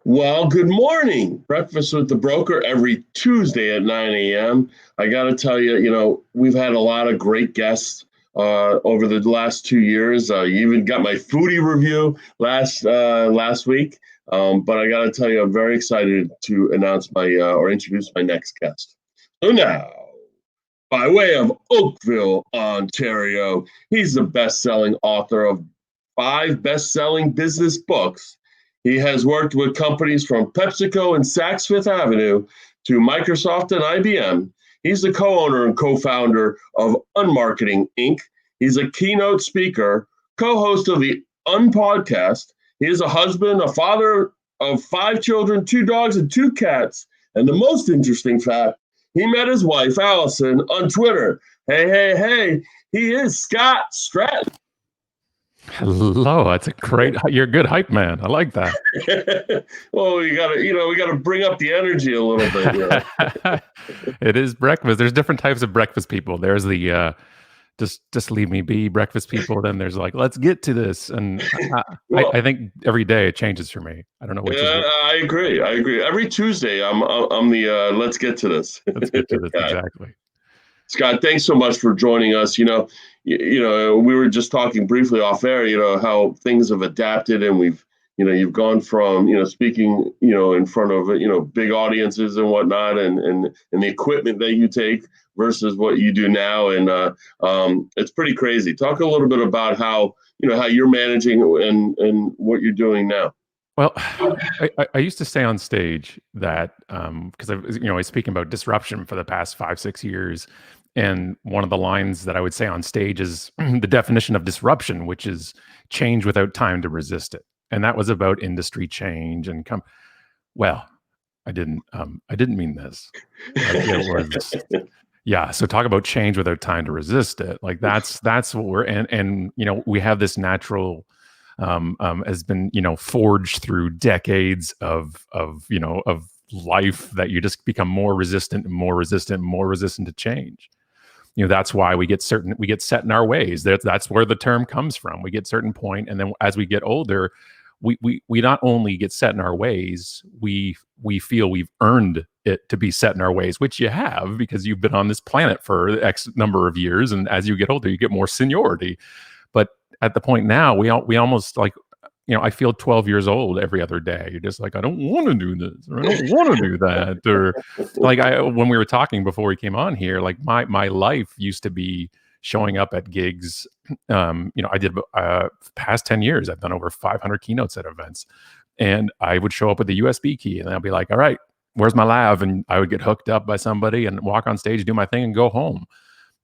Well, good morning. Breakfast with the Broker every Tuesday at 9 a.m. I got to tell you, we've had a lot of great guests over the last 2 years. You even got my foodie review last week. But I got to tell you, I'm very excited to announce or introduce my next guest. So now, by way of Oakville, Ontario, he's the best-selling author of 5 best-selling business books. He has worked with companies from PepsiCo and Saks Fifth Avenue to Microsoft and IBM. He's the co-owner and co-founder of UnMarketing Inc. He's a keynote speaker, co-host of the UnPodcast. He is a husband, a father of 5 children, 2 dogs, and 2 cats. And the most interesting fact, he met his wife, Alison, on Twitter. Hey, he is Scott Stratten. Hello, that's a great. You're a good hype man. I like that. Well, we gotta bring up the energy a little bit. It is breakfast. There's different types of breakfast people. There's the just leave me be breakfast people. Then there's like, let's get to this. And Well, I think every day it changes for me. I don't know which is yeah, what. I agree. Every Tuesday, I'm the let's get to this Let's get to this guy. exactly. Scott, thanks so much for joining us. We were just talking briefly off air. How things have adapted, and you've gone from speaking in front of big audiences and whatnot, and the equipment that you take versus what you do now, and it's pretty crazy. Talk a little bit about how you're managing and what you're doing now. Well, I used to say on stage that because I was speaking about disruption for the past 5, 6 years, and one of the lines that I would say on stage is the definition of disruption, which is change without time to resist it, and that was about industry change and come. Well, I didn't mean this. Like it was, yeah. So talk about change without time to resist it. Like that's what we're and we have this natural has been forged through decades of life that you just become more resistant and more resistant and more resistant to change. That's why we get set in our ways. That's where the term comes from. We get certain point, and then as we get older, we not only get set in our ways, we feel we've earned it to be set in our ways, which you have because you've been on this planet for X number of years, and as you get older, you get more seniority. But at the point now, we almost like, I feel 12 years old every other day. You're just like, I don't want to do this, or I don't want to do that, or like when we were talking before we came on here, like my life used to be showing up at gigs. I did past 10 years, I've done over 500 keynotes at events, and I would show up with a USB key, and I'll be like, all right, where's my lav? And I would get hooked up by somebody and walk on stage, do my thing, and go home.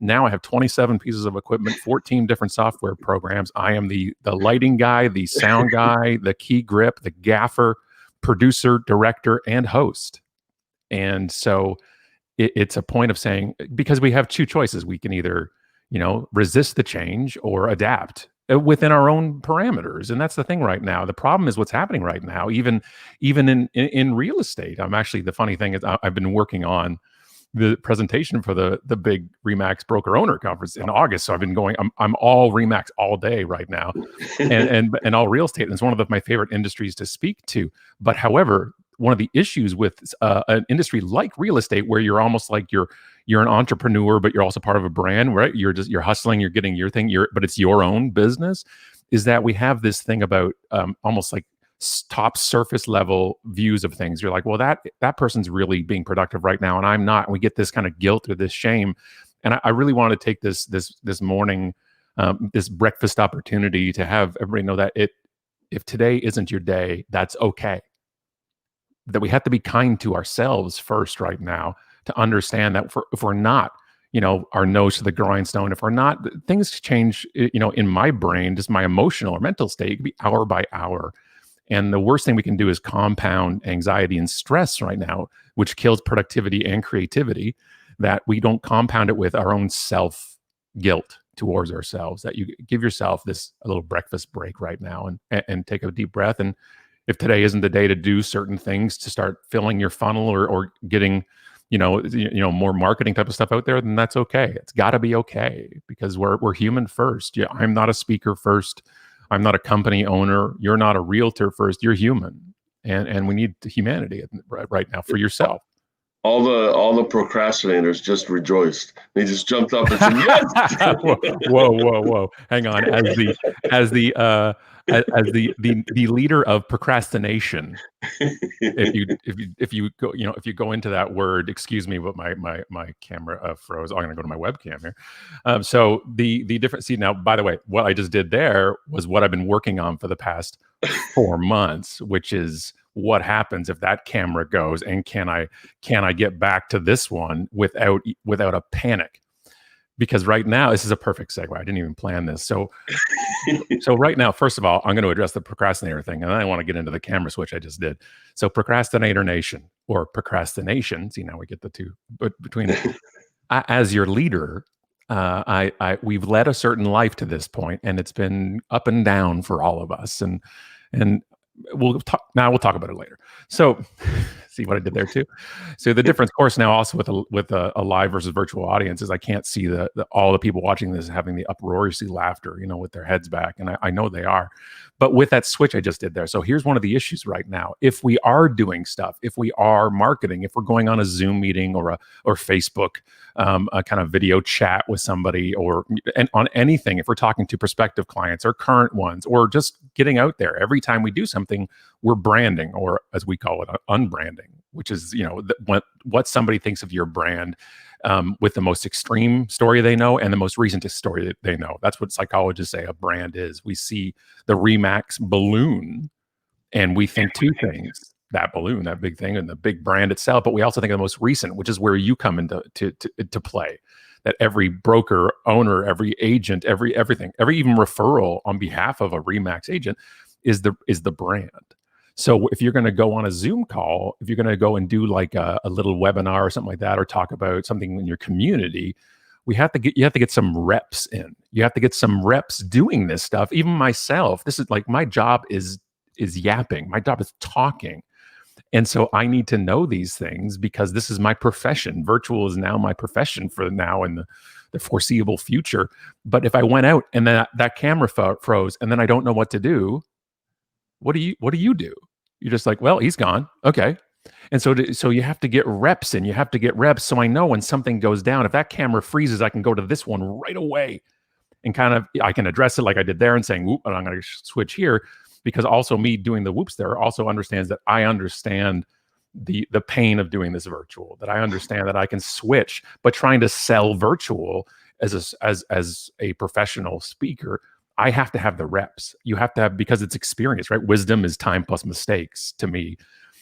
Now I have 27 pieces of equipment, 14 different software programs. I am the lighting guy, the sound guy, the key grip, the gaffer, producer, director, and host. And so it's a point of saying, because we have two choices, we can either, resist the change or adapt within our own parameters. And that's the thing right now. The problem is what's happening right now, even in real estate. The funny thing is I've been working on the presentation for the big Remax broker owner conference in August. So I've been going, I'm all Remax all day right now, and all real estate. And it's one of my favorite industries to speak to. But however, one of the issues with an industry like real estate, where you're almost like you're an entrepreneur, but you're also part of a brand, right? You're hustling, you're getting your thing, but it's your own business, is that we have this thing about almost like top surface level views of things. You're like, well, that person's really being productive right now, and I'm not. And we get this kind of guilt or this shame. And I really want to take this morning, this breakfast opportunity to have everybody know that if today isn't your day, that's okay. That we have to be kind to ourselves first right now to understand that if we're not, our nose to the grindstone, if we're not, things change, in my brain, just my emotional or mental state, it could be hour by hour. And the worst thing we can do is compound anxiety and stress right now, which kills productivity and creativity, that we don't compound it with our own self guilt towards ourselves, that you give yourself a little breakfast break right now and take a deep breath. And if today isn't the day to do certain things to start filling your funnel or getting, more marketing type of stuff out there, then that's okay. It's got to be okay, because we're human first. Yeah, I'm not a speaker first. I'm not a company owner. You're not a realtor first. You're human. and we need humanity right now for yourself. All the procrastinators just rejoiced. They just jumped up and said, "Yes!" Whoa! Hang on. As the leader of procrastination, if you go if you go into that word, excuse me, but my camera froze. I'm going to go to my webcam here. So the difference. See, now, by the way, what I just did there was what I've been working on for the past 4 months, which is what happens if that camera goes, and can I get back to this one without a panic? Because right now, this is a perfect segue. I didn't even plan this. So right now, first of all, I'm going to address the procrastinator thing, and then I want to get into the camera switch I just did. So procrastinator nation, or procrastination. See, now we get the two, but between it. As your leader, we've led a certain life to this point, and it's been up and down for all of us, and we'll talk about it later. So see what I did there too. So the difference, of course, now also with a live versus virtual audience is I can't see all the people watching this having the uproariously laughter, with their heads back, and I know they are. But with that switch I just did there, so here's one of the issues right now. If we are doing stuff, if we are marketing, if we're going on a Zoom meeting or Facebook, a kind of video chat with somebody, and on anything, if we're talking to prospective clients or current ones, or just getting out there, every time we do something, we're branding, or as we call it, unbranding, which is what somebody thinks of your brand with the most extreme story they know and the most recent story that they know. That's what psychologists say a brand is. We see the Remax balloon and we think two things: that balloon, that big thing, and the big brand itself. But we also think of the most recent, which is where you come into to play. That every broker, owner, every agent, everything, every even referral on behalf of a Remax agent is the brand. So if you're going to go on a Zoom call, if you're going to go and do like a little webinar or something like that, or talk about something in your community, you have to get some reps in. You have to get some reps doing this stuff. Even myself, this is like my job is yapping. My job is talking. And so I need to know these things because this is my profession. Virtual is now my profession for now and the foreseeable future. But if I went out and then that camera froze and then I don't know what to do, what do you do? You're just like, well, he's gone. Okay. And so you have to get reps in. You have to get reps. So I know when something goes down, if that camera freezes, I can go to this one right away and I can address it like I did there and saying, whoop, and I'm going to switch here, because also me doing the whoops there also understands that I understand the pain of doing this virtual, that I understand that I can switch, but trying to sell virtual as a professional speaker, I have to have the reps. You have to have, because it's experience, right? Wisdom is time plus mistakes to me.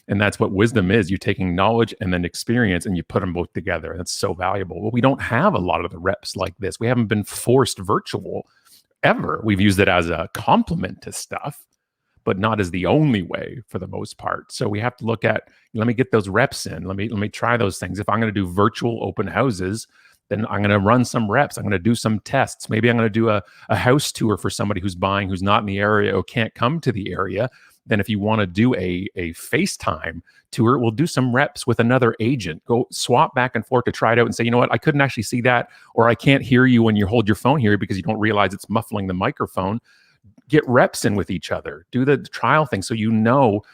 And that's what wisdom is. You're taking knowledge and then experience and you put them both together. That's so valuable. Well, we don't have a lot of the reps like this. We haven't been forced virtual ever. We've used it as a complement to stuff, but not as the only way for the most part. So we have to look at, let me get those reps in. Let me try those things. If I'm going to do virtual open houses, then I'm going to run some reps. I'm going to do some tests. Maybe I'm going to do a house tour for somebody who's buying, who's not in the area or can't come to the area. Then if you want to do a FaceTime tour, we'll do some reps with another agent. Go swap back and forth to try it out and say, you know what, I couldn't actually see that, or I can't hear you when you hold your phone here because you don't realize it's muffling the microphone. Get reps in with each other. Do the trial thing so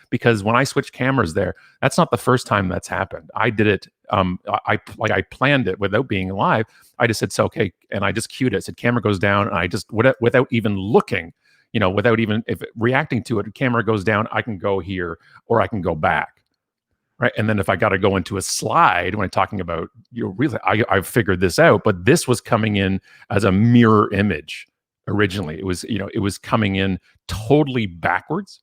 because when I switch cameras there, that's not the first time that's happened. I did it. I planned it without being live. I just said, so okay, and I just cued it. I said, camera goes down, and I just without even looking, without even reacting to it, the camera goes down. I can go here or I can go back, right? And then if I got to go into a slide when I'm talking about, really, I figured this out. But this was coming in as a mirror image. Originally, it was coming in totally backwards,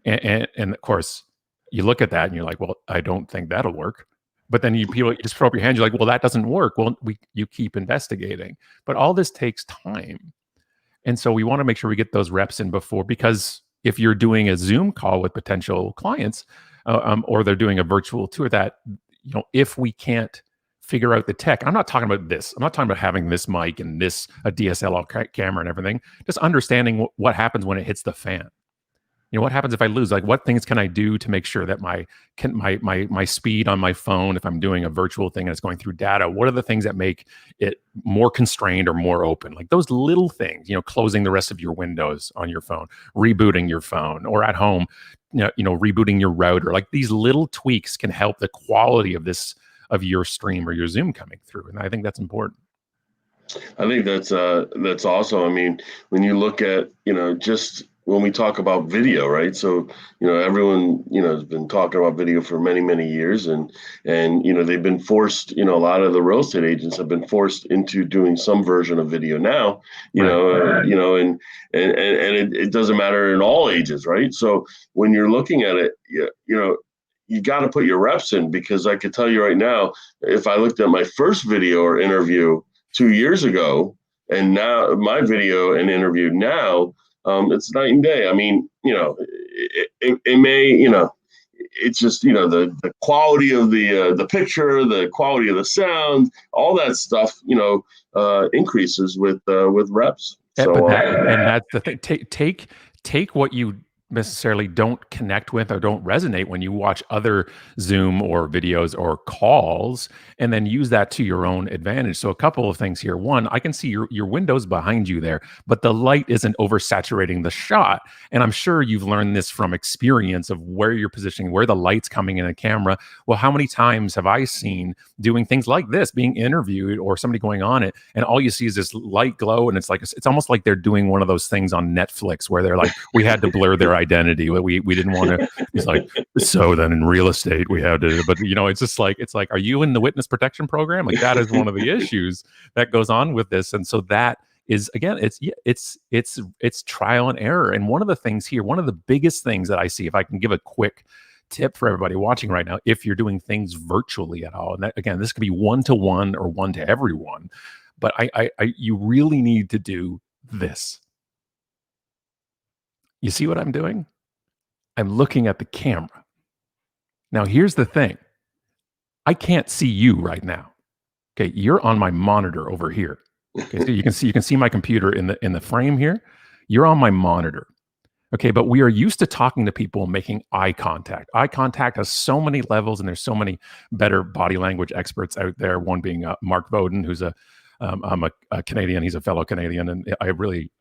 and of course, you look at that and you're like, well, I don't think that'll work. But then you just throw up your hands. You're like, well, that doesn't work. Well, you keep investigating, but all this takes time, and so we want to make sure we get those reps in before. Because if you're doing a Zoom call with potential clients, or they're doing a virtual tour, that if we can't figure out the tech. I'm not talking about this. I'm not talking about having this mic and a DSLR camera and everything. Just understanding what happens when it hits the fan. What happens if I lose? Like, what things can I do to make sure that my speed on my phone, if I'm doing a virtual thing and it's going through data, what are the things that make it more constrained or more open? Like those little things, closing the rest of your windows on your phone, rebooting your phone, or at home, rebooting your router. Like these little tweaks can help the quality of your stream or your Zoom coming through, and I think that's important. I think that's awesome. I mean, when you look at, just when we talk about video, right? So, everyone, has been talking about video for many, many years, and they've been forced, a lot of the real estate agents have been forced into doing some version of video now, and it doesn't matter in all ages, right? So when you're looking at it, you got to put your reps in, because I could tell you right now, if I looked at my first video or interview 2 years ago, and now my video and interview now, it's night and day. I mean, it may, it's just, the quality of the picture, the quality of the sound, all that stuff, increases with reps. So, and that's the thing. Take what you necessarily don't connect with or don't resonate when you watch other Zoom or videos or calls, and then use that to your own advantage. So a couple of things here. One, I can see your windows behind you there, but the light isn't oversaturating the shot. And I'm sure you've learned this from experience of where you're positioning, where the light's coming in a camera. Well, how many times have I seen doing things like this, being interviewed or somebody going on it, and all you see is this light glow, and it's almost like they're doing one of those things on Netflix where they're like, we had to blur their identity. We didn't want to. It's like, so then in real estate we have to. But it's like, are you in the witness protection program? Like that is one of the issues that goes on with this, and so that is, again, it's trial and error. And one of the things here, one of the biggest things that I see, if I can give a quick tip for everybody watching right now, if you're doing things virtually at all, and that, again, this could be one-to-one or one to everyone, but you really need to do this. You see what I'm doing? I'm looking at the camera. Now, here's the thing. I can't see you right now. Okay, you're on my monitor over here. Okay, so you can see my computer in the frame here. You're on my monitor. Okay, but we are used to talking to people and making eye contact. Eye contact has so many levels, and there's so many better body language experts out there. One being Mark Bowden, who's I'm a Canadian. He's a fellow Canadian, and I really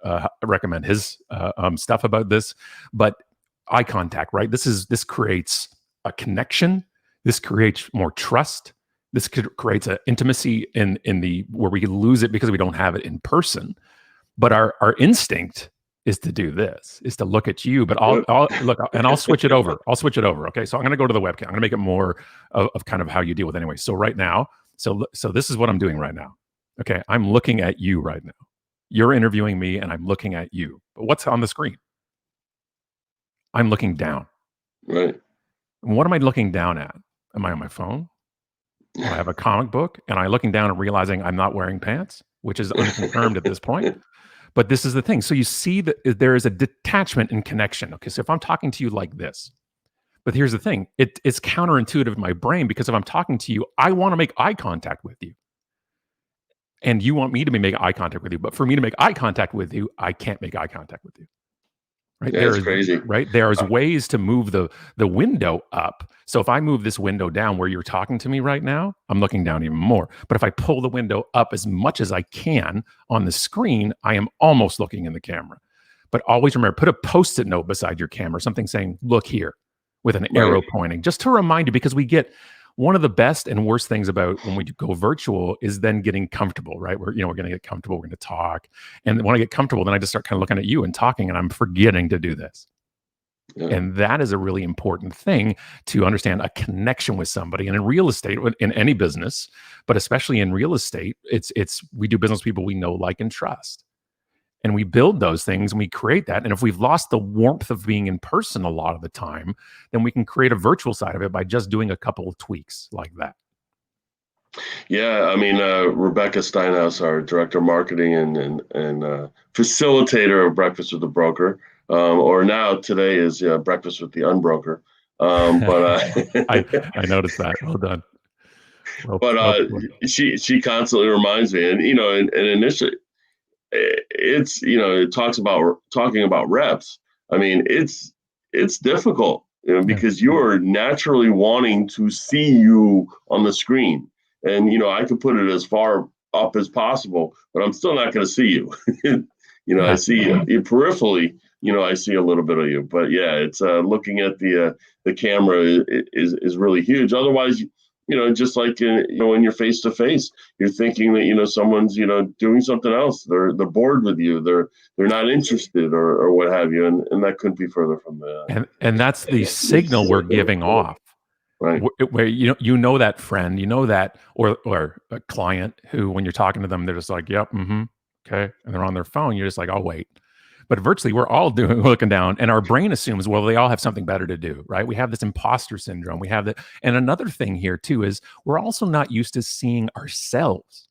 recommend his stuff about this. But eye contact, right? This creates a connection. This creates more trust. This creates an intimacy in the where we lose it because we don't have it in person. But our instinct is to do this, is to look at you. But I'll look, and I'll switch it over. Okay, so I'm going to go to the webcam. I'm going to make it more of kind of how you deal with it anyway. So right now, so this is what I'm doing right now. Okay, I'm looking at you right now. You're interviewing me, and I'm looking at you. But what's on the screen? I'm looking down. Right. And what am I looking down at? Am I on my phone? Do I have a comic book? And I'm looking down and realizing I'm not wearing pants, which is unconfirmed at this point. But this is the thing. So you see that there is a detachment and connection. Okay, so if I'm talking to you like this, but here's the thing. It's counterintuitive in my brain, because if I'm talking to you, I want to make eye contact with you. And you want me to make eye contact with you. But for me to make eye contact with you, I can't make eye contact with you. Right? Yeah, that's crazy. Right? There's ways to move the window up. So if I move this window down where you're talking to me right now, I'm looking down even more. But if I pull the window up as much as I can on the screen, I am almost looking in the camera. But always remember, put a Post-it note beside your camera, something saying, look here, with an arrow pointing, just to remind you, because we get one of the best and worst things about when we go virtual is then getting comfortable, right? We're going to get comfortable. We're going to talk. And when I get comfortable, then I just start kind of looking at you and talking, and I'm forgetting to do this. Yeah. And that is a really important thing to understand, a connection with somebody. And in real estate, in any business, but especially in real estate, we do business with people we know, like, and trust. And we build those things and we create that. And if we've lost the warmth of being in person a lot of the time, then we can create a virtual side of it by just doing a couple of tweaks like that. Yeah, I mean, Rebecca Steinhaus, our director of marketing and facilitator of Breakfast with the Broker, or now today is Breakfast with the Unbroker. But I noticed that. Well done. She constantly reminds me, and and initially, it's it talks about talking about reps. I mean, it's it's difficult, Yeah. because you're naturally wanting to see you on the screen. And, I could put it as far up as possible, but I'm still not going to see you. I Yeah. see you peripherally, I see a little bit of you, but yeah, it's looking at the camera is really huge. Otherwise, just like, when you're face to face, you're thinking that, someone's, doing something else. They're bored with you. They're not interested, or what have you. And that couldn't be further from the, And that's the signal we're giving off. right. Where that friend, that or a client who, when you're talking to them, they're just like, yep, okay, and they're on their phone. You're just like, oh wait. But virtually, we're all looking down, and our brain assumes, well, they all have something better to do, right? We have this imposter syndrome. We have that, and another thing here too is we're also not used to seeing ourselves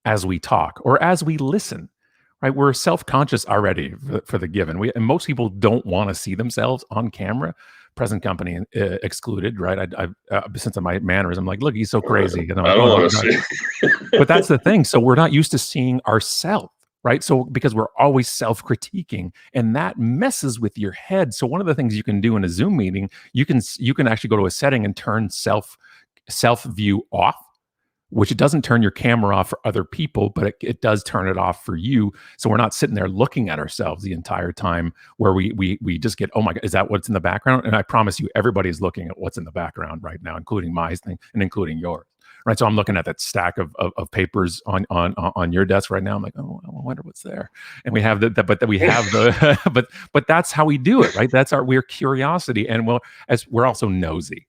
as we talk or as we listen, right? We're self-conscious already for the given. And most people don't want to see themselves on camera, present company excluded, right? Since of my mannerism, like, look, he's so crazy. And I'm I like, don't oh, want to see. but that's the thing. So we're not used to seeing ourselves, right? So because we're always self-critiquing, and that messes with your head. So one of the things you can do in a Zoom meeting, you can actually go to a setting and turn self view off, which it doesn't turn your camera off for other people, but it does turn it off for you. So we're not sitting there looking at ourselves the entire time, where we just get, oh my God, is that what's in the background? And I promise you, everybody's looking at what's in the background right now, including my thing and including yours. Right. So I'm looking at that stack of papers on your desk right now. I'm like, oh, I wonder what's there. And we have but we have the, but that's how we do it, right? That's we're curiosity. And we're also nosy.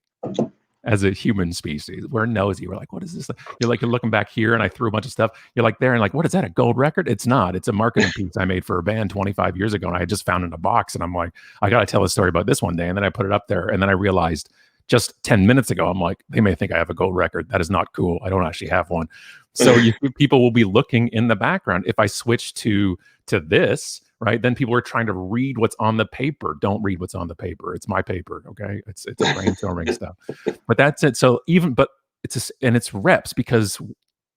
As a human species, we're nosy. We're like, what is this? You're looking back here, and I threw a bunch of stuff. You're like there, and like, what is that? A gold record? It's not. It's a marketing piece I made for a band 25 years ago, and I just found it in a box. And I'm like, I got to tell a story about this one day. And then I put it up there, and then I realized just 10 minutes ago, I'm like, they may think I have a gold record. That is not cool. I don't actually have one. So people will be looking in the background. If I switch to this, right, then people are trying to read what's on the paper. Don't read what's on the paper. It's my paper, okay? It's a brainstorming stuff. But that's it. So it's reps, because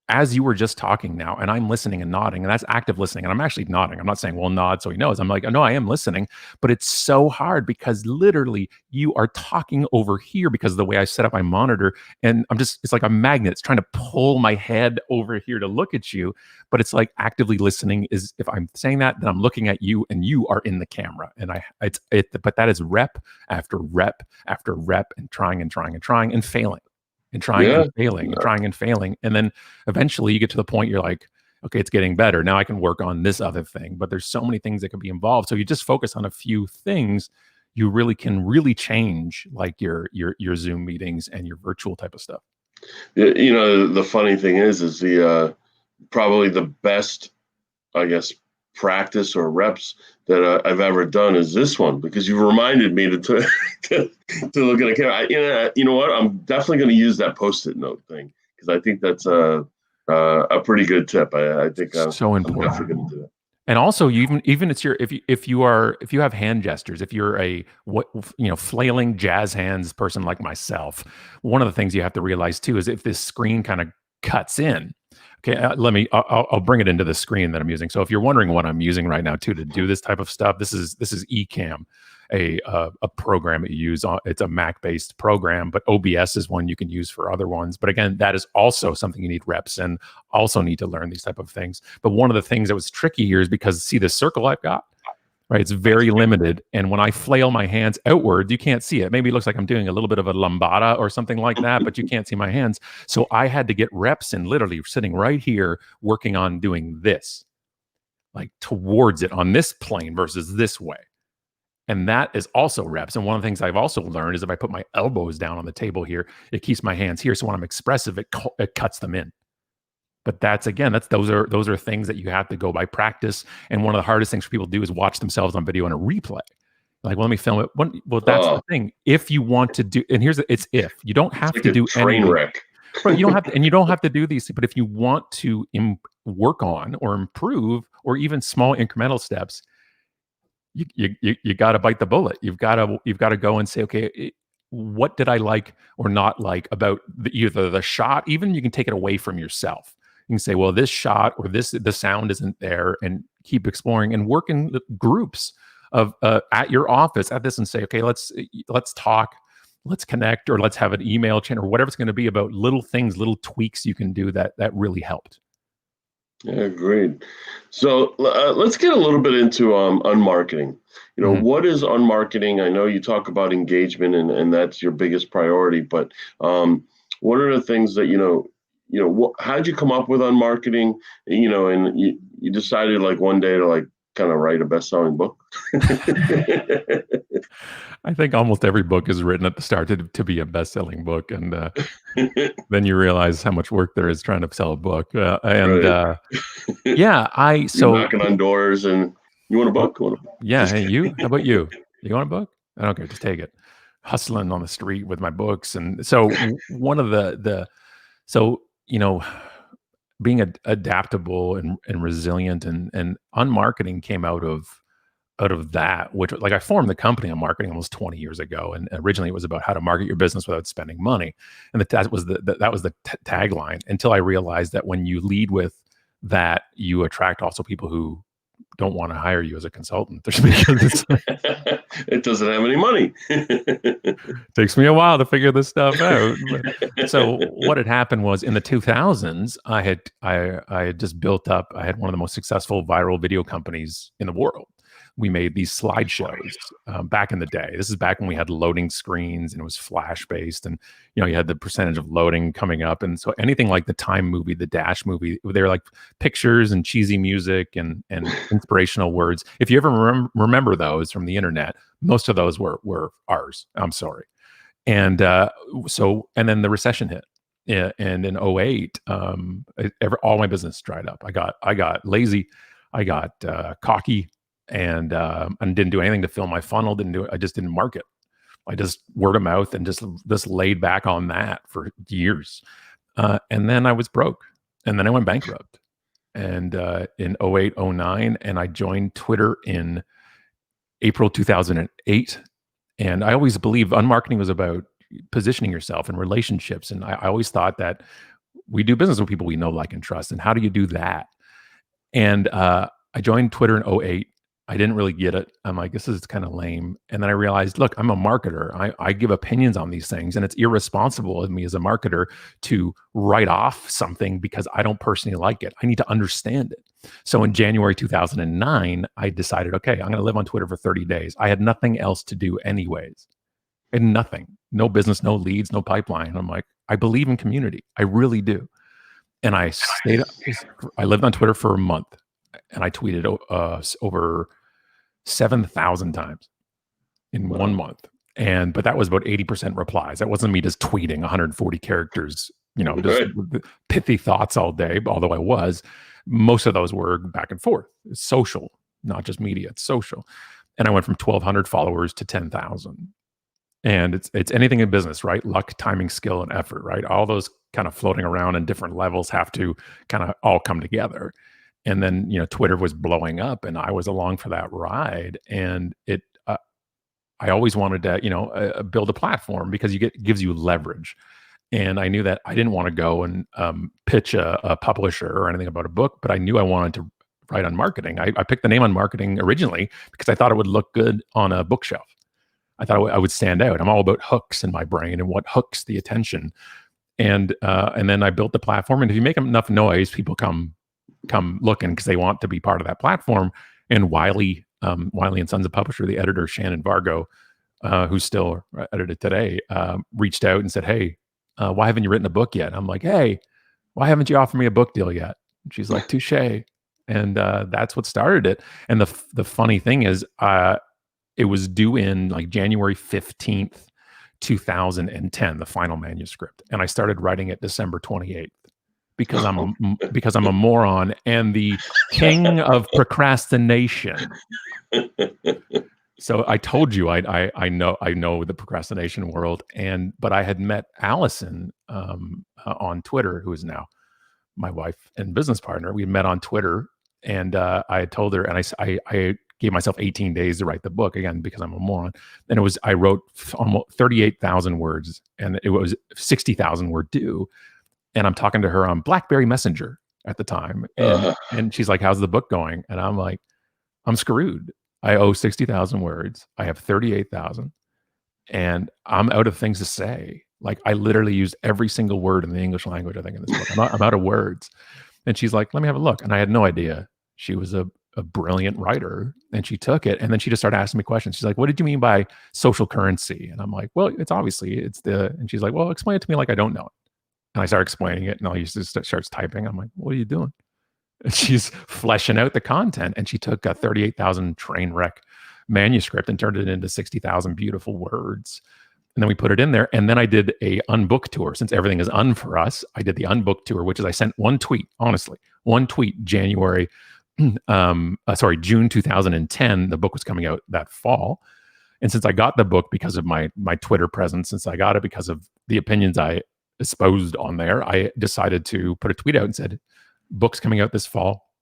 as you were just talking now, and I'm listening and nodding, and that's active listening, and I'm actually nodding. I'm not saying, well, nod so he knows. I'm like, no, I am listening, but it's so hard because literally you are talking over here because of the way I set up my monitor, and it's like a magnet. It's trying to pull my head over here to look at you, but it's like actively listening is, if I'm saying that, then I'm looking at you, and you are in the camera, and but that is rep after rep after rep, and trying and trying and trying and failing. And trying and failing and trying and failing. And then eventually you get to the point you're like, okay, it's getting better. Now I can work on this other thing. But there's so many things that can be involved. So you just focus on a few things, you can change like your Zoom meetings and your virtual type of stuff. The funny thing is the probably the best, I guess, practice or reps that I've ever done is this one, because you reminded me to look at a camera. You know what? I'm definitely going to use that Post-it note thing, because I think that's a pretty good tip. I think so important. I'm definitely going to do that. And also, even it's if you have hand gestures, if you're a flailing jazz hands person like myself, one of the things you have to realize too is if this screen kind of cuts in. Okay, I'll bring it into the screen that I'm using. So if you're wondering what I'm using right now too to do this type of stuff, this is Ecamm, a program that you use. It's a Mac-based program, but OBS is one you can use for other ones. But again, that is also something you need reps and also need to learn these type of things. But one of the things that was tricky here is because see the circle I've got, right? It's very limited. And when I flail my hands outward, you can't see it. Maybe it looks like I'm doing a little bit of a lambada or something like that, but you can't see my hands. So I had to get reps in literally sitting right here, working on doing this, like towards it on this plane versus this way. And that is also reps. And one of the things I've also learned is if I put my elbows down on the table here, it keeps my hands here. So when I'm expressive, it cuts them in. But those are things that you have to go by practice. And one of the hardest things for people to do is watch themselves on video in a replay. Like, well, let me film it. Well, that's the thing. If you want to do, and it's if you don't have to do train wreck. Right, you don't have to, and you don't have to do these. But if you want to work on or improve, or even small incremental steps, you got to bite the bullet. You've got to go and say, okay, what did I like or not like about either the shot? Even you can take it away from yourself. You can say, well, this shot or the sound isn't there, and keep exploring and work in groups at your office at this and say, okay, let's talk, let's connect, or let's have an email chain or whatever it's going to be about little things, little tweaks you can do that really helped. Yeah, agreed. So let's get a little bit into unmarketing. What is unmarketing? I know you talk about engagement and that's your biggest priority, but what are the things that, how'd you come up with unmarketing? And you decided like one day to like kind of write a best-selling book? I think almost every book is written at the start to be a best-selling book, and then you realize how much work there is trying to sell a book. Right. Yeah, You're knocking on doors and you want a book? Yeah, hey, you? How about you? You want a book? I don't care, just take it. Hustling on the street with my books, and so one of so being adaptable and resilient and unmarketing came out of that, which like I formed the company on marketing almost 20 years ago, and originally it was about how to market your business without spending money, and that was the tagline, until I realized that when you lead with that, you attract also people who don't want to hire you as a consultant. It doesn't have any money. Takes me a while to figure this stuff out. So what had happened was in the 2000s, I had just built up. I had one of the most successful viral video companies in the world. We made these slideshows back in the day. This is back when we had loading screens and it was flash based, and you had the percentage of loading coming up. And so anything like the Time movie, the Dash movie, they were like pictures and cheesy music and inspirational words. If you ever remember those from the internet, most of those were ours. I'm sorry. And and then the recession hit. Yeah, and in '08, all my business dried up. I got lazy, I got cocky, and didn't do anything to fill my funnel. I just didn't market. I just word of mouth and just laid back on that for years. And then I was broke, and then I went bankrupt. And in '08, '09, and I joined Twitter in April 2008. And I always believed unmarketing was about positioning yourself in relationships. And I always thought that we do business with people we know, like, and trust. And how do you do that? And I joined Twitter in '08. I didn't really get it. I'm like, this is kind of lame. And then I realized, look, I'm a marketer. I give opinions on these things, and it's irresponsible of me as a marketer to write off something because I don't personally like it. I need to understand it. So in January 2009, I decided, okay, I'm going to live on Twitter for 30 days. I had nothing else to do anyways. And nothing, no business, no leads, no pipeline. And I'm like, I believe in community. I really do. And I lived on Twitter for a month, and I tweeted over 7,000 times in 1 month. But that was about 80% replies. That wasn't me just tweeting 140 characters, just pithy thoughts all day. Although I was, most of those were back and forth. It's social, not just media. It's social. And I went from 1,200 followers to 10,000. And it's anything in business, right? Luck, timing, skill, and effort, right? All those kind of floating around in different levels have to kind of all come together. And then, Twitter was blowing up, and I was along for that ride. And I always wanted to, build a platform because gives you leverage. And I knew that I didn't want to go and pitch a publisher or anything about a book, but I knew I wanted to write unmarketing. I picked the name unmarketing originally because I thought it would look good on a bookshelf. I thought I would stand out. I'm all about hooks in my brain and what hooks the attention. And then I built the platform. And if you make enough noise, people come looking because they want to be part of that platform. And Wiley and Sons of Publisher, the editor Shannon Vargo, who's still edited today, reached out and said, "Hey, why haven't you written a book yet?" I'm like, "Hey, why haven't you offered me a book deal yet?" And she's like, "Touche." And that's what started it. And the funny thing is, it was due in like January 15th, 2010, the final manuscript. And I started writing it December 28th because I'm a moron and the king of procrastination. So I told you I know the procrastination world, but I had met Alison on Twitter, who is now my wife and business partner. We had met on Twitter, and I had told her, and I gave myself 18 days to write the book, again because I'm a moron. And I wrote almost 38,000 words, and it was 60,000 were due. And I'm talking to her on BlackBerry Messenger at the time, and she's like, "How's the book going?" And I'm like, "I'm screwed. I owe 60,000 words. I have 38,000, and I'm out of things to say. Like, I literally used every single word in the English language, I think, in this book. I'm out of words. And she's like, let me have a look. And I had no idea she was a brilliant writer. And she took it. And then she just started asking me questions. She's like, what did you mean by social currency? And I'm like, well, and she's like, well, explain it to me like I don't know it. And I start explaining it. And all you just starts typing. I'm like, what are you doing? And she's fleshing out the content. And she took a 38,000 train wreck manuscript and turned it into 60,000 beautiful words. And then we put it in there. And then I did a Unbooked Tour. Since everything is un for us, I did the Unbooked Tour, which is I sent one tweet, honestly, one tweet, June 2010. The book was coming out that fall. And since I got the book because of my Twitter presence, since I got it because of the opinions I espoused on there, I decided to put a tweet out and said, book's coming out this fall.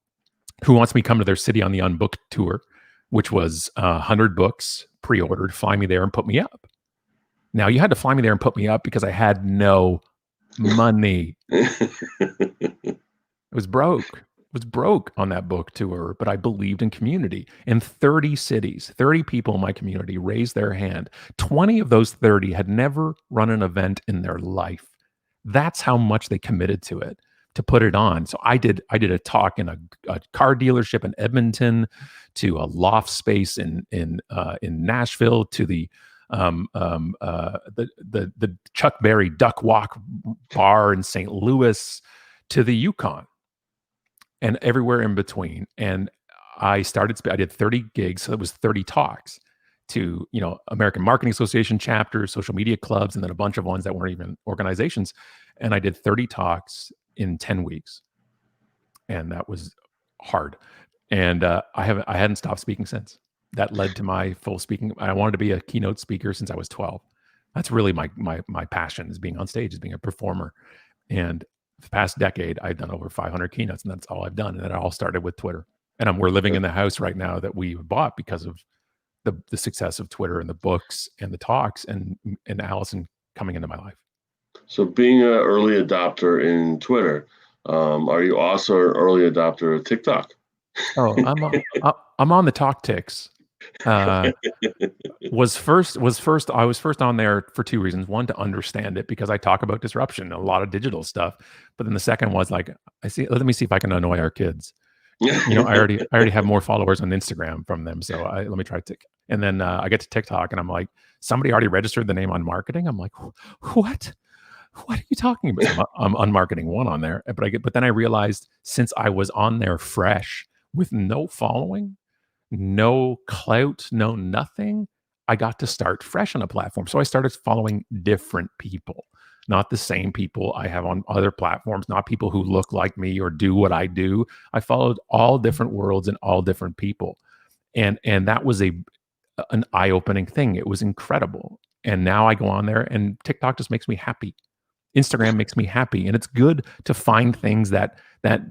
Who wants me to come to their city on the Unbooked Tour, which was 100 books pre-ordered, fly me there and put me up. Now, you had to fly me there and put me up because I had no money. It was broke. It was broke on that book tour, but I believed in community. In 30 cities, 30 people in my community raised their hand. 20 of those 30 had never run an event in their life. That's how much they committed to it, to put it on. So I did a talk in a car dealership in Edmonton, to a loft space in Nashville, to the Chuck Berry Duck Walk bar in St. Louis, to the Yukon, and everywhere in between. And I did 30 gigs, so it was 30 talks to, American Marketing Association chapters, social media clubs, and then a bunch of ones that weren't even organizations. And I did 30 talks in 10 weeks. And that was hard. And I hadn't stopped speaking since. That led to my full speaking. I wanted to be a keynote speaker since I was 12. That's really my passion, is being on stage, is being a performer. And the past decade, I've done over 500 keynotes, and that's all I've done. And it all started with Twitter. And we're living in the house right now that we bought because of the success of Twitter and the books and the talks and Alison coming into my life. So being an early adopter in Twitter, are you also an early adopter of TikTok? Oh, I'm on the talk ticks. I was first on there for two reasons. One, to understand it, because I talk about disruption, a lot of digital stuff. But then the second was like, let me see if I can annoy our kids. I already have more followers on Instagram from them. So let me try TikTok. And then I get to TikTok and I'm like, somebody already registered the name UnMarketing. I'm like, what? What are you talking about? I'm UnMarketing 1 on there. But then I realized, since I was on there fresh with no following, no clout, no nothing, I got to start fresh on a platform. So I started following different people, not the same people I have on other platforms, not people who look like me or do what I do. I followed all different worlds and all different people. And that was an eye-opening thing. It was incredible. And now I go on there and TikTok just makes me happy. Instagram makes me happy. And it's good to find things that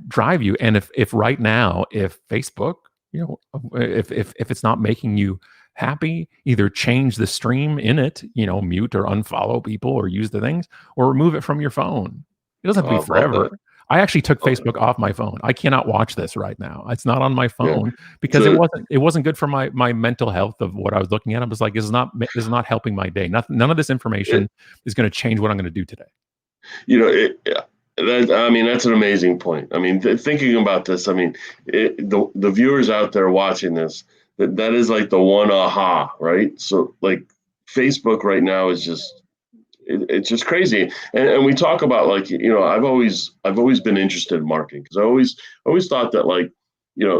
drive you. And if right now, if Facebook, if it's not making you happy, either change the stream in it, mute or unfollow people or use the things, or remove it from your phone. It doesn't have to be forever. I actually took Facebook off my phone. I cannot watch this right now. It's not on my phone because it wasn't good for my mental health of what I was looking at. I'm just like, this is not helping my day. None of this information is going to change what I'm going to do today. That's an amazing point. I mean, thinking about this, I mean, the viewers out there watching this, that is like the one aha, right? So like Facebook right now is just, it's just crazy. And we talk about, like, I've always been interested in marketing, because I always thought that, like,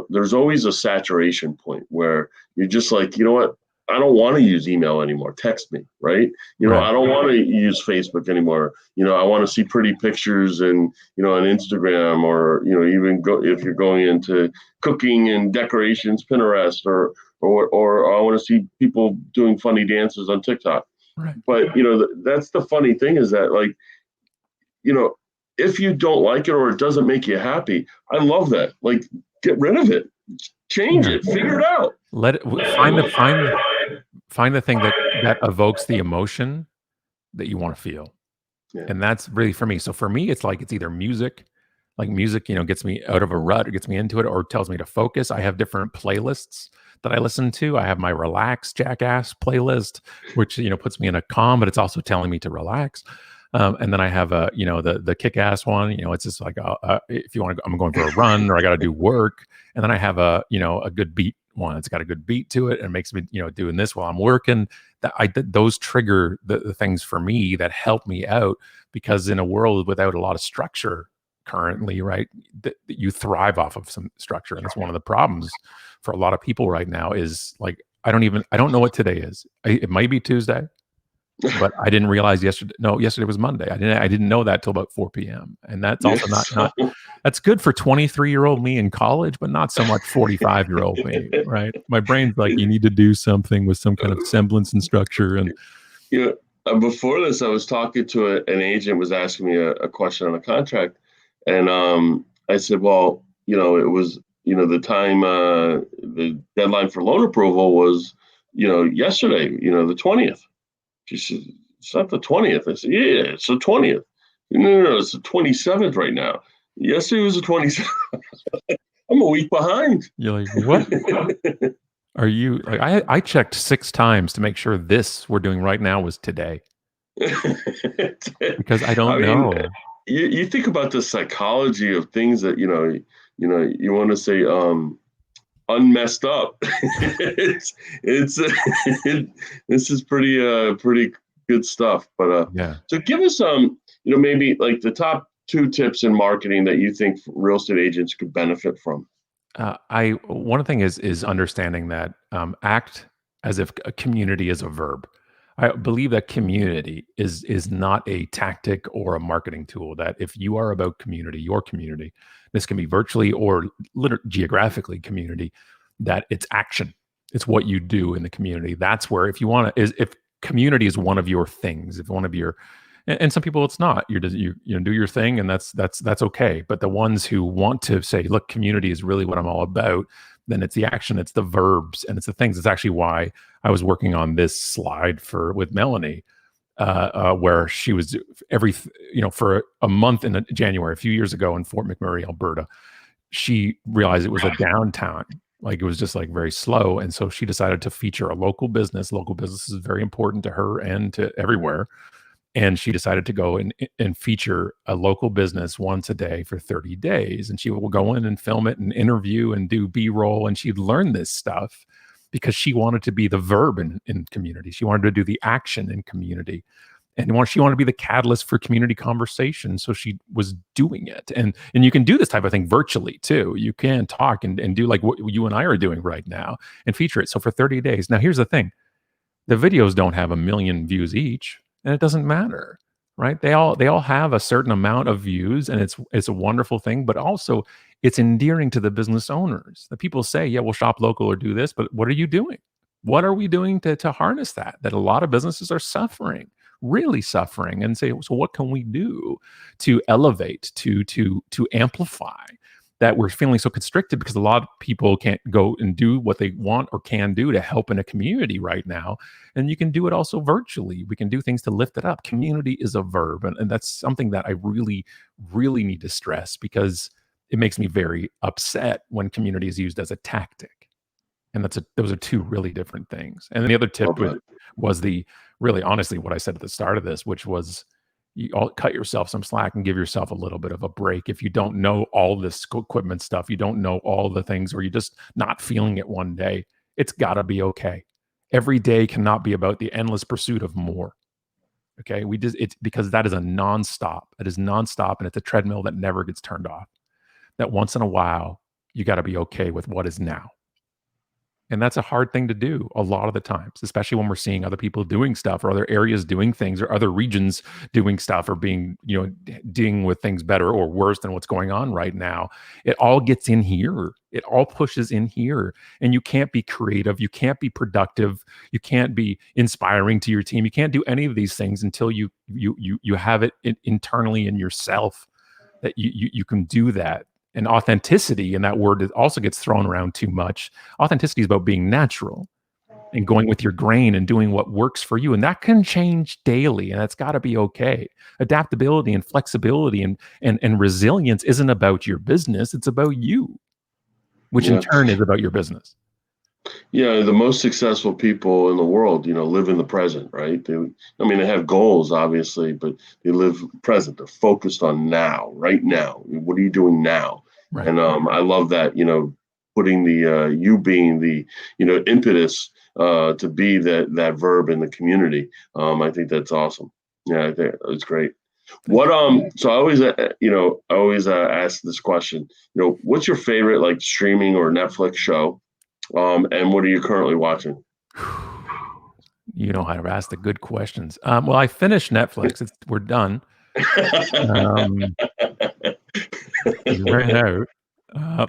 there's always a saturation point where you're just like, you know what? I don't want to use email anymore. Text me, right? Right. I don't want to use Facebook anymore. I want to see pretty pictures and, on Instagram, or, even if you're going into cooking and decorations, Pinterest, or I want to see people doing funny dances on TikTok. Right. But, that's the funny thing, is that, like, if you don't like it or it doesn't make you happy, I love that. Like, get rid of it, change it, figure it out. Let it find the thing that evokes the emotion that you want to feel. Yeah. And that's really, for me. So for me, it's like, it's either music, Like music, gets me out of a rut, or gets me into it, or tells me to focus. I have different playlists that I listen to. I have my relax jackass playlist, which puts me in a calm, but it's also telling me to relax. And then I have the kick ass one. It's just like if you want to, I'm going for a run, or I got to do work. And then I have a good beat one. It's got a good beat to it, and makes me doing this while I'm working. Those trigger the things for me that help me out, because in a world without a lot of structure currently, right, you thrive off of some structure, and that's one of the problems for a lot of people right now. Is like, I don't know what today is. It might be Tuesday, but I didn't realize yesterday. No, yesterday was Monday. I didn't know that till about 4 p.m. And that's also not that's good for 23-year-old me in college, but not so much 45-year-old me, right? My brain's like, you need to do something with some kind of semblance and structure. And before this, I was talking to an agent, was asking me a question on a contract, and I said, well, it was the time, the deadline for loan approval was yesterday, the 20th. She said, it's not the 20th. I said, yeah, it's the 20th. No, it's the 27th right now. Yesterday was the 27th. I'm a week behind. You're like, what? Are you like, I checked 6 times to make sure this we're doing right now was today. Because I don't know. You think about the psychology of things that, you want to say, unmessed up. It's this is pretty good stuff. But yeah. So give us maybe like the top 2 tips in marketing that you think real estate agents could benefit from. One thing is understanding that act as if a community is a verb. I believe that community is not a tactic or a marketing tool. That if you are about community, your community, this can be virtually or geographically community, that it's action. It's what you do in the community. That's where, if you want to, if community is one of your things, if one of your, and some people it's not. You do your thing, and that's okay. But the ones who want to say, look, community is really what I'm all about, then it's the action, it's the verbs, and it's the things. It's actually why I was working on this slide with Melanie, where she was for a month in January, a few years ago in Fort McMurray, Alberta. She realized it was a downtime. Like, it was just like very slow. And so she decided to feature a local business. Local business is very important to her and to everywhere. And she decided to go and feature a local business once a day for 30 days. And she will go in and film it and interview and do B-roll. And she'd learn this stuff because she wanted to be the verb in community. She wanted to do the action in community. And she wanted to be the catalyst for community conversation. So she was doing it. And you can do this type of thing virtually too. You can talk and do like what you and I are doing right now and feature it. So for 30 days. Now, here's the thing. The videos don't have 1 million views each, and it doesn't matter, right? They all have a certain amount of views, and it's a wonderful thing, but also it's endearing to the business owners. The people say, yeah, we'll shop local or do this, but what are you doing? What are we doing to harness that? That a lot of businesses are suffering, really suffering, and say, so what can we do to elevate, to amplify that we're feeling so constricted because a lot of people can't go and do what they want or can do to help in a community right now. And you can do it also virtually. We can do things to lift it up. Community is a verb. And that's something that I really, really need to stress, because it makes me very upset when community is used as a tactic. And those are 2 really different things. And then the other tip was the really honestly what I said at the start of this, which was, you all cut yourself some slack and give yourself a little bit of a break. If you don't know all this equipment stuff, you don't know all the things, or you're just not feeling it one day, it's got to be okay. Every day cannot be about the endless pursuit of more. Okay, it's because that is a nonstop. It is nonstop, and it's a treadmill that never gets turned off. That once in a while, you got to be okay with what is now. And that's a hard thing to do a lot of the times, especially when we're seeing other people doing stuff, or other areas doing things, or other regions doing stuff, or being, dealing with things better or worse than what's going on right now. It all gets in here. It all pushes in here. And you can't be creative. You can't be productive. You can't be inspiring to your team. You can't do any of these things until you have it internally in yourself, that you can do that. And authenticity, and that word also gets thrown around too much. Authenticity is about being natural. and going with your grain and doing what works for you. And that can change daily, and that's got to be okay. Adaptability and flexibility and resilience isn't about your business, it's about you, which in Yeah. turn is about your business. Yeah, the most successful people in the world, live in the present, right? They have goals, obviously, but they live present. They're focused on now, right now. What are you doing now? Right. And I love that, putting the you being the, impetus to be that verb in the community. I think that's awesome. Yeah, I think it's great. What so I always ask this question. What's your favorite like streaming or Netflix show? And what are you currently watching? You know how to ask the good questions. Well, I finished Netflix. We're done. Um, we ran out.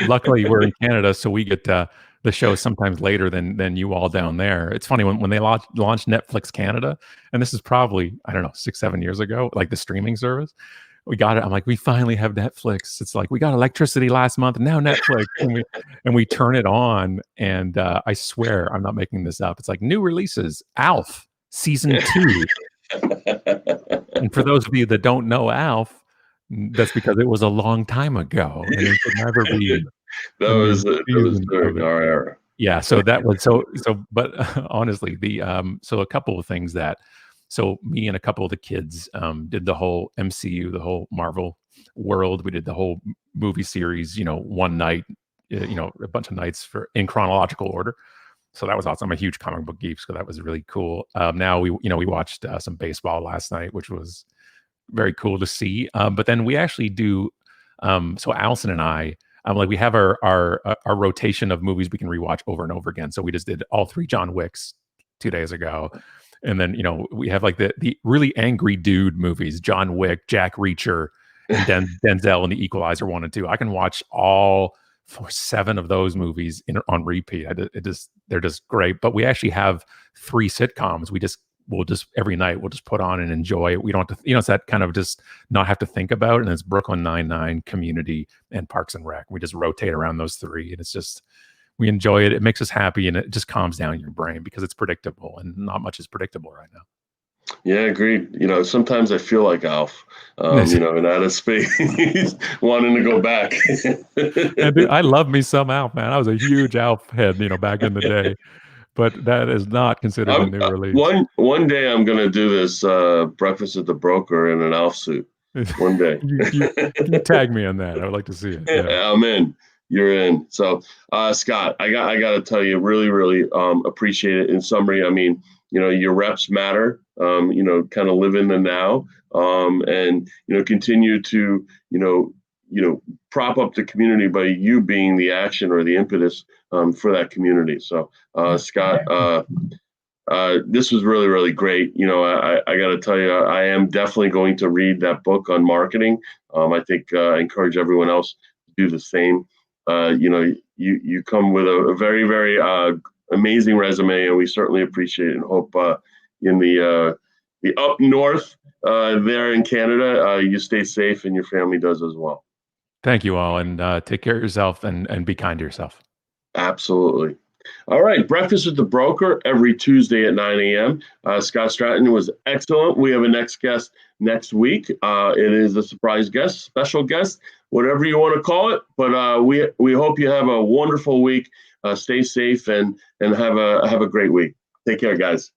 Luckily, we're in Canada, so we get the show sometimes later than you all down there. It's funny when they launched Netflix Canada, and this is probably, I don't know, 6-7 years ago, like the streaming service. We got it. I'm like, we finally have Netflix. It's like we got electricity last month, and now Netflix, and we turn it on, and I swear I'm not making this up. It's like new releases, Alf season 2. And for those of you that don't know Alf, that's because it was a long time ago, and it could never be a new That was season of during it. our era. Yeah, so that was but honestly, so a couple of things so me and a couple of the kids did the whole MCU, the whole Marvel world. We did the whole movie series, one night, a bunch of nights in chronological order. So that was awesome. I'm a huge comic book geek, so that was really cool. Now we watched some baseball last night, which was very cool to see. But then we actually do. So Alison and I, like we have our rotation of movies we can rewatch over and over again. So we just did all 3 John Wicks 2 days ago, and then we have like the really angry dude movies: John Wick, Jack Reacher, and Denzel and the Equalizer 1 and 2. I can watch all 7 of those movies on repeat. They're just great. But we actually have 3 sitcoms. We'll just every night we'll just put on and enjoy it. We don't have to, it's that kind of just not have to think about it. And it's Brooklyn Nine-Nine, Community, and Parks and Rec. We just rotate around those 3, and it's just, we enjoy it. It makes us happy, and it just calms down your brain because it's predictable, and not much is predictable right now. Yeah, agreed. Sometimes I feel like Alf, in outer space, wanting to go back. And dude, I love me some Alf, man. I was a huge Alf head, back in the day. But that is not considered a new release. One day I'm gonna do this breakfast at the broker in an Alf suit. One day. you tag me on that. I would like to see it. Yeah. I'm in. You're in. So Scott, I got to tell you, really, really appreciate it. In summary, your reps matter. Kind of live in the now, and continue to prop up the community by you being the action or the impetus for that community. So Scott, this was really, really great. I got to tell you, I am definitely going to read that book on marketing. I think I encourage everyone else to do the same. You come with a very, very amazing resume, and we certainly appreciate it, and hope in the up north there in Canada, you stay safe and your family does as well. Thank you all, and take care of yourself and be kind to yourself. Absolutely. All right. Breakfast with the Broker every Tuesday at 9 a.m. Scott Stratten was excellent. We have a next guest next week. It is a surprise guest, special guest, whatever you want to call it. But we hope you have a wonderful week. Stay safe and have a great week. Take care, guys.